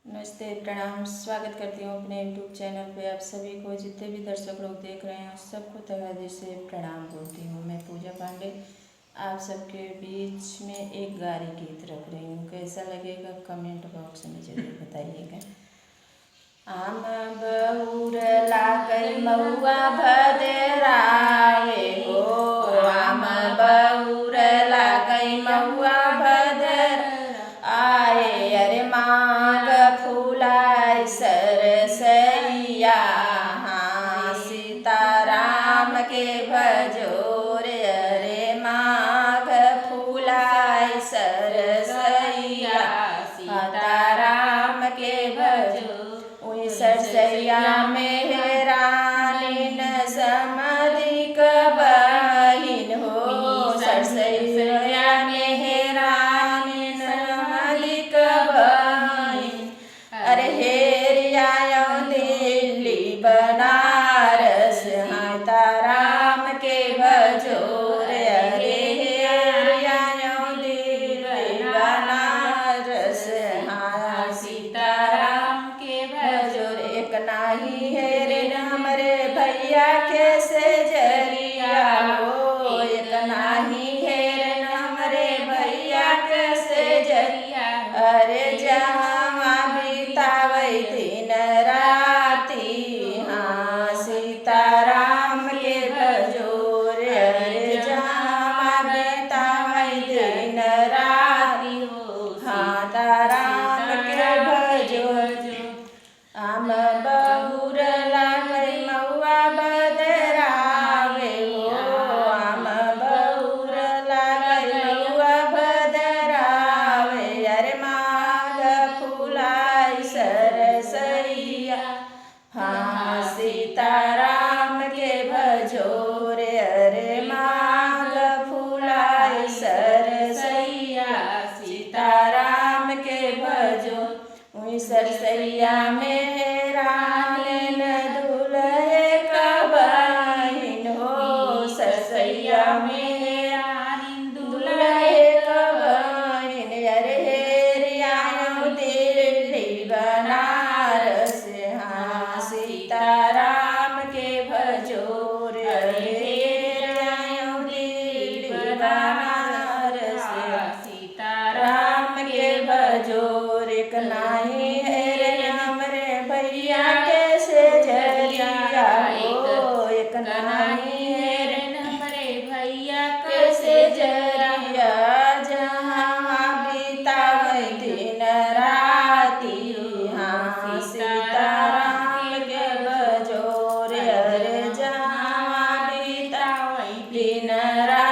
नमस्ते, प्रणाम। स्वागत करती हूँ अपने यूट्यूब चैनल पे। आप सभी को, जितने भी दर्शक लोग देख रहे हैं, सबको तहे दिल से प्रणाम बोलती हूँ। मैं पूजा पांडे आप सबके बीच में एक गारी गीत रख रही हूँ। कैसा लगेगा कमेंट बॉक्स में जरूर बताइएगा। आम बहुर लागई महुआ भदराए हो, आम बहुर लागई महुआ भदर आए। अरे माघ फूलाई सरसैया, हाँ सीताराम के भजो रे। अरे माघ फूलाई सरसैया, सीताराम के भजो। ओई सरसैया में रानी न समधिक बहिन हो, सरसैया में रानी न समधिक बहिन। अरे हेरिया दिल्ली बनारस, हाँ ताराम के भजो रे। अरे हेरिया दिल्ली बनारस, हाँ सीताराम के भजो रे। एक नाही है रे हमरे भैया के से जरिया हो, एक नाही है रे हमरे भैया के से जरिया। अरे जहाँ बितावई दिन राती, हाँ सीताराम के भजो रे। अरे जहाँ बितावई दिन राती हो, हाँ ताराम के भजो। आम बहुर लागई महुआ भदरावे हो, आम बहुर लागई महुआ भदरावे। अरे माघ फूलाई सरसैया, हाँ सीताराम के भजो रे। अरे माघ फूलाई सरसैया, सीताराम के भजो। ओई सरसैया में रानी न दुल्हे का बहिन हो, सरसैया में रानी दुल्हे का बहिन। अरे हेरिया दिल्ली बनारस, हाँ सीताराम के भजो रे। अरे हेरिया दिल्ली बनारस, सीताराम के भजो रे। एक नाही है रे हमरे भैया के से जरिया हो, एक नाही है रे हमरे भैया के से जरिया। जहाँ बितावई दिन राती, हाँ सीताराम के भजो रे। अरे जहाँ बितावई दिन राती।